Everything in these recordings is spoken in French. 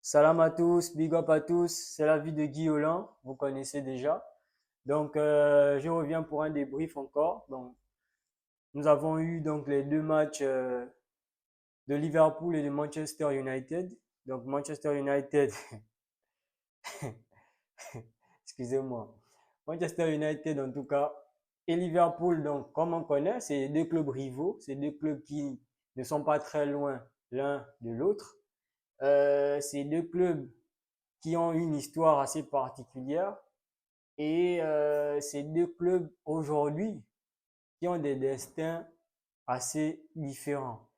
Salam à tous, big up à tous, c'est la vie de Guy Holland, vous connaissez déjà. Donc, je reviens pour un débrief encore. Donc, nous avons eu donc les deux matchs de Liverpool et de Manchester United. Donc, Manchester United, excusez-moi, Manchester United en tout cas, et Liverpool, donc, comme on connaît, c'est deux clubs rivaux, c'est deux clubs qui ne sont pas très loin l'un de l'autre. C'est deux clubs qui ont une histoire assez particulière. Et ces deux clubs aujourd'hui qui ont des destins assez différents.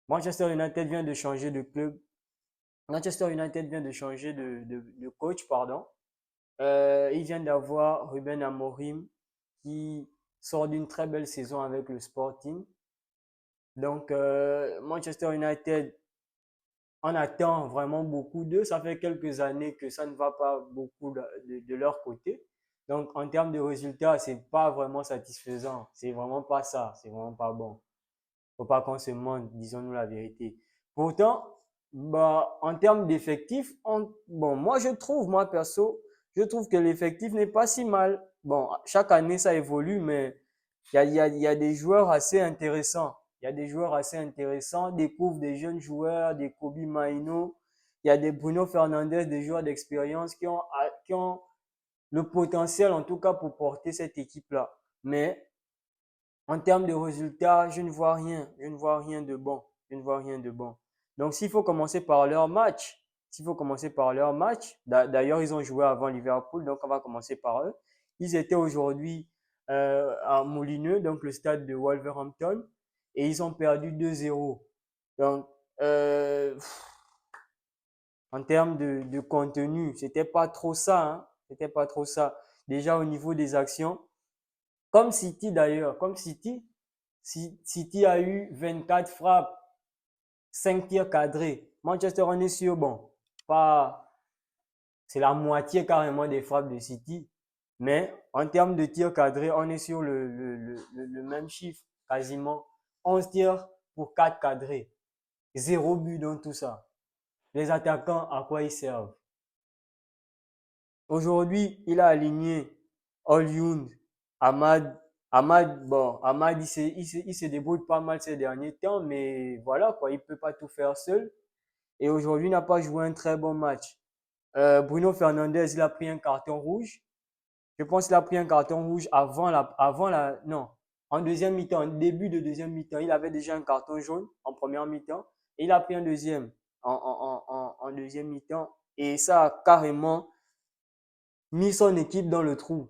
Manchester United vient de changer de club. Manchester United vient de changer de coach, pardon. Il vient d'avoir Ruben Amorim qui sort d'une très belle saison avec le Sporting. Donc, Manchester United, on attend vraiment beaucoup d'eux. Ça fait quelques années que ça ne va pas beaucoup de leur côté. Donc, en termes de résultats, c'est pas vraiment satisfaisant. C'est vraiment pas ça. C'est vraiment pas bon. Faut pas qu'on se mente, disons-nous la vérité. Pourtant, bah, en termes d'effectifs, bon, moi perso, je trouve que l'effectif n'est pas si mal. Bon, chaque année, ça évolue, mais il y a des joueurs assez intéressants. Il y a des joueurs assez intéressants, découvre des jeunes joueurs, des Kobe Maino, il y a des Bruno Fernandes, des joueurs d'expérience qui ont le potentiel, en tout cas, pour porter cette équipe-là. Mais en termes de résultats, je ne vois rien. Je ne vois rien de bon. Je ne vois rien de bon. Donc, s'il faut commencer par leur match, s'il faut commencer par leur match, d'ailleurs, ils ont joué avant Liverpool, donc on va commencer par eux. Ils étaient aujourd'hui à Molineux, donc le stade de Wolverhampton, et ils ont perdu 2-0. Donc, euh, en termes de contenu, c'était pas trop ça, hein. C'était pas trop ça. Déjà au niveau des actions, comme City d'ailleurs, comme City, City a eu 24 frappes, 5 tirs cadrés. Manchester, on est sûr, bon, pas, c'est la moitié carrément des frappes de City. Mais en termes de tirs cadrés, on est sur le même chiffre, quasiment. 11 tirs pour 4 cadrés. Zéro but dans tout ça. Les attaquants, à quoi ils servent? Aujourd'hui, il a aligné Hollywood, Ahmad. Ahmad, il se débrouille pas mal ces derniers temps, mais voilà, quoi, il peut pas tout faire seul. Et aujourd'hui, il n'a pas joué un très bon match. Bruno Fernandes, il a pris un carton rouge. Je pense qu'il a pris un carton rouge non, en deuxième mi-temps, en début de deuxième mi-temps, il avait déjà un carton jaune en première mi-temps. Et il a pris un deuxième en deuxième mi-temps. Et ça a carrément mis son équipe dans le trou.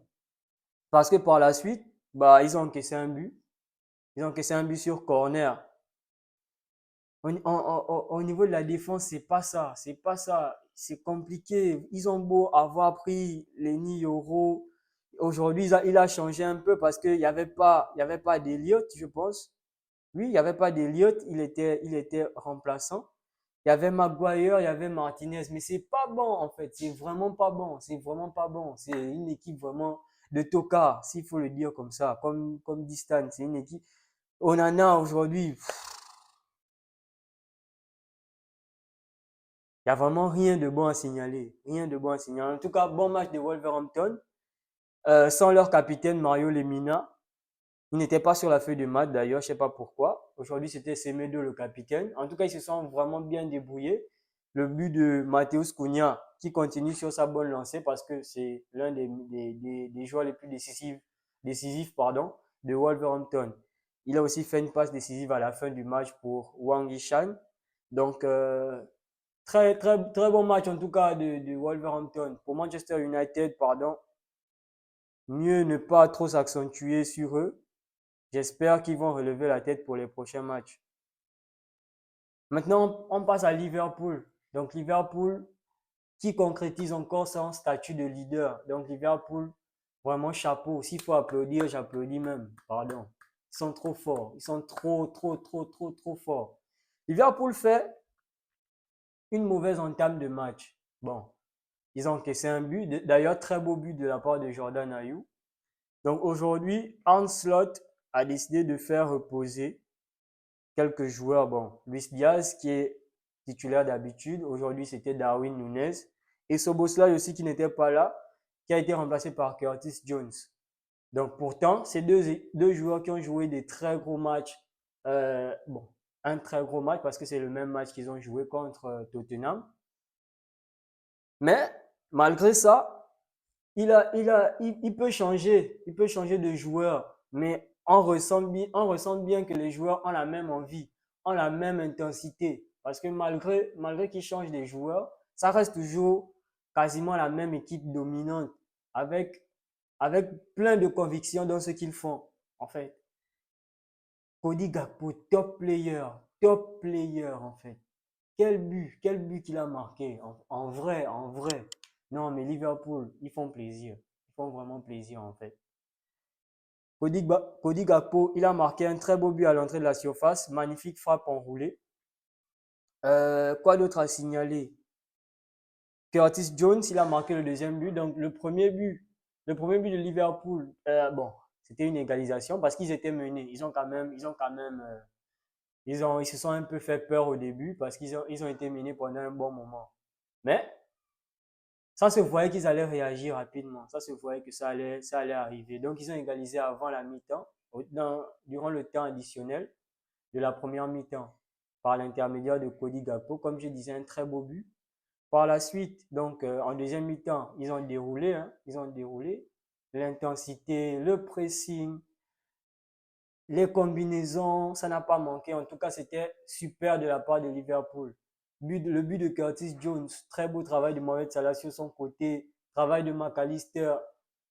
Parce que par la suite, bah, ils ont encaissé un but. Ils ont encaissé un but sur corner. Au niveau de la défense, c'est pas ça. C'est pas ça. C'est compliqué. Ils ont beau avoir pris Lenny Yoro. Aujourd'hui, il a changé un peu parce qu'il y avait pas d'Eliott, je pense. Oui, il n'y avait pas d'Eliott. Il était remplaçant. Il y avait Maguire, il y avait Martinez, mais c'est pas bon en fait. C'est vraiment pas bon. C'est vraiment pas bon. C'est une équipe vraiment de tocards, s'il faut le dire comme ça, comme dit Stan. C'est une équipe. Onana aujourd'hui, il y a vraiment rien de bon à signaler. Rien de bon à signaler. En tout cas, bon match de Wolverhampton. Sans leur capitaine Mario Lemina. Il n'était pas sur la feuille de match d'ailleurs, je ne sais pas pourquoi. Aujourd'hui, c'était Semedo le capitaine. En tout cas, ils se sont vraiment bien débrouillés. Le but de Matheus Cunha qui continue sur sa bonne lancée parce que c'est l'un des joueurs les plus décisifs de Wolverhampton. Il a aussi fait une passe décisive à la fin du match pour Wang Yishan. Donc, très bon match en tout cas de Wolverhampton. Pour Manchester United, pardon, mieux ne pas trop s'accentuer sur eux. J'espère qu'ils vont relever la tête pour les prochains matchs. Maintenant, on passe à Liverpool. Donc Liverpool qui concrétise encore son statut de leader. Donc Liverpool, vraiment chapeau. S'il faut applaudir, j'applaudis même. Pardon. Ils sont trop forts. Ils sont trop forts. Liverpool fait une mauvaise entame de match. Bon, ils ont encaissé un but. D'ailleurs, très beau but de la part de Jordan Ayew. Donc aujourd'hui, Arne Slot a décidé de faire reposer quelques joueurs. Bon, Luis Diaz qui est titulaire d'habitude. Aujourd'hui, c'était Darwin Núñez. Et Szoboszlai aussi qui n'était pas là, qui a été remplacé par Curtis Jones. Donc pourtant, ces deux joueurs qui ont joué des très gros matchs, bon, un très gros match parce que c'est le même match qu'ils ont joué contre Tottenham. Mais malgré ça, il peut changer de joueur, mais on ressent bien que les joueurs ont la même envie, ont la même intensité. Parce que malgré qu'ils changent de joueurs, ça reste toujours quasiment la même équipe dominante, avec, avec plein de conviction dans ce qu'ils font, en fait. Cody Gakpo, top player, en fait. Quel but qu'il a marqué, en vrai, en vrai. Non, mais Liverpool, ils font plaisir. Ils font vraiment plaisir, en fait. Cody Gakpo, il a marqué un très beau but à l'entrée de la surface. Magnifique frappe enroulée. Quoi d'autre à signaler? Curtis Jones, il a marqué le deuxième but. Donc, le premier but de Liverpool, bon, c'était une égalisation parce qu'ils étaient menés. Ils se sont un peu fait peur au début parce ils ont été menés pendant un bon moment. Mais ça se voyait qu'ils allaient réagir rapidement. Ça se voyait que ça allait arriver. Donc, ils ont égalisé avant la mi-temps, durant le temps additionnel de la première mi-temps, par l'intermédiaire de Cody Gakpo. Comme je disais, un très beau but. Par la suite, donc, en deuxième mi-temps, ils ont déroulé, hein, ils ont déroulé. L'intensité, le pressing, les combinaisons, ça n'a pas manqué. En tout cas, c'était super de la part de Liverpool. Le but de Curtis Jones, très beau travail de Mohamed Salah sur son côté, travail de McAllister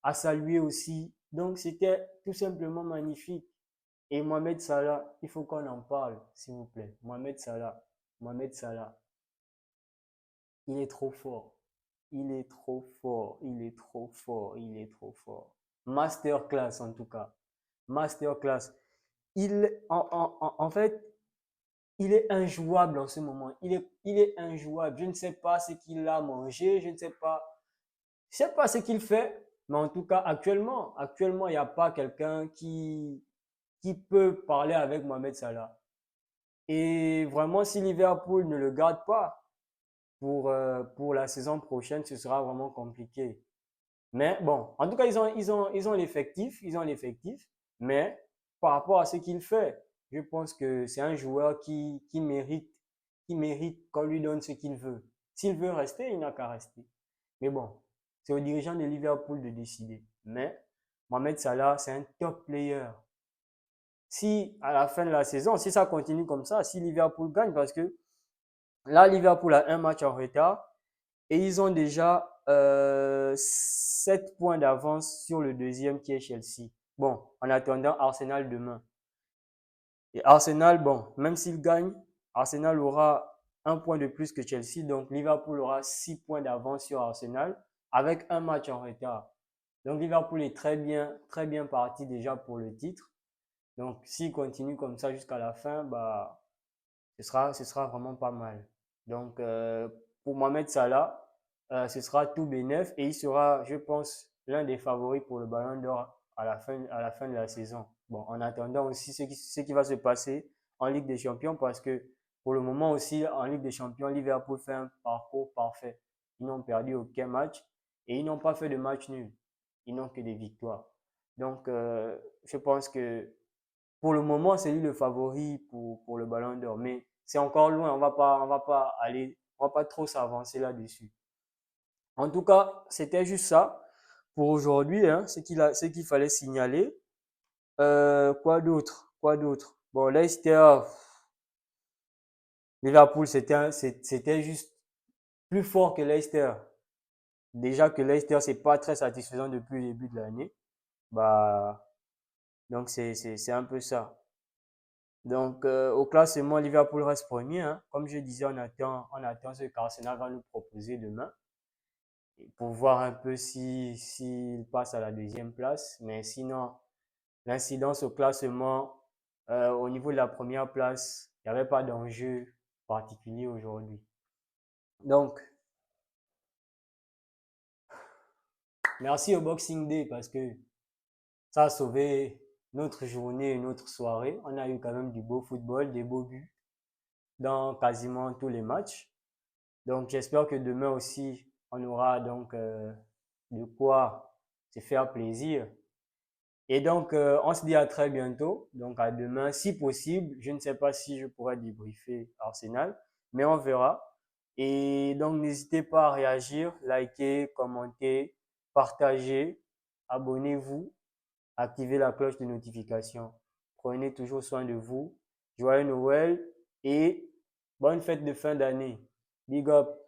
à saluer aussi. Donc, c'était tout simplement magnifique. Et Mohamed Salah, il faut qu'on en parle, s'il vous plaît. Mohamed Salah, il est trop fort. Il est trop fort, il est trop fort, il est trop fort. Masterclass en tout cas. Masterclass. En fait, il est injouable en ce moment. Il est injouable. Je ne sais pas ce qu'il a mangé, je sais pas ce qu'il fait, mais en tout cas, actuellement, il n'y a pas quelqu'un qui peut parler avec Mohamed Salah. Et vraiment, si Liverpool ne le garde pas pour la saison prochaine, ce sera vraiment compliqué. Mais bon, en tout cas, ils ont l'effectif, mais par rapport à ce qu'il fait, je pense que c'est un joueur qui mérite qu'on lui donne ce qu'il veut. S'il veut rester, il n'a qu'à rester. Mais bon, c'est aux dirigeants de Liverpool de décider. Mais Mohamed Salah, c'est un top player. Si à la fin de la saison, si ça continue comme ça, si Liverpool gagne, parce que là, Liverpool a un match en retard, et ils ont déjà 7 points d'avance sur le deuxième qui est Chelsea. Bon, en attendant Arsenal demain. Et Arsenal, bon, même s'il gagne, Arsenal aura un point de plus que Chelsea. Donc Liverpool aura 6 points d'avance sur Arsenal avec un match en retard. Donc Liverpool est très bien parti déjà pour le titre. Donc s'il continue comme ça jusqu'à la fin, bah, ce sera vraiment pas mal. Donc pour Mohamed Salah, ce sera tout bénef et il sera, je pense, l'un des favoris pour le Ballon d'Or à la fin de la saison. Bon, en attendant aussi ce qui va se passer en Ligue des Champions parce que pour le moment aussi, en Ligue des Champions, Liverpool fait un parcours parfait. Ils n'ont perdu aucun match et ils n'ont pas fait de match nul. Ils n'ont que des victoires. Donc, je pense que pour le moment, c'est lui le favori pour le Ballon d'Or. Mais c'est encore loin. On va pas trop s'avancer là-dessus. En tout cas, c'était juste ça pour aujourd'hui, hein, ce qu'il fallait signaler. Quoi d'autre? Quoi d'autre? Bon, Leicester, Liverpool, c'était juste plus fort que Leicester. Déjà que Leicester, c'est pas très satisfaisant depuis le début de l'année. Bah, donc c'est un peu ça. Donc, au classement, Liverpool reste premier, hein. Comme je disais, on attend ce qu'Arsenal va nous proposer demain pour voir un peu s'il passe à la deuxième place. Mais sinon, l'incidence au classement, au niveau de la première place, il n'y avait pas d'enjeu particulier aujourd'hui. Donc, merci au Boxing Day parce que ça a sauvé notre journée et notre soirée. On a eu quand même du beau football, des beaux buts dans quasiment tous les matchs. Donc, j'espère que demain aussi, on aura donc de quoi se faire plaisir. Et donc, on se dit à très bientôt. Donc, à demain, si possible. Je ne sais pas si je pourrai débriefer Arsenal, mais on verra. Et donc, n'hésitez pas à réagir, liker, commenter, partager, abonnez-vous, activez la cloche de notification. Prenez toujours soin de vous. Joyeux Noël et bonne fête de fin d'année. Big up!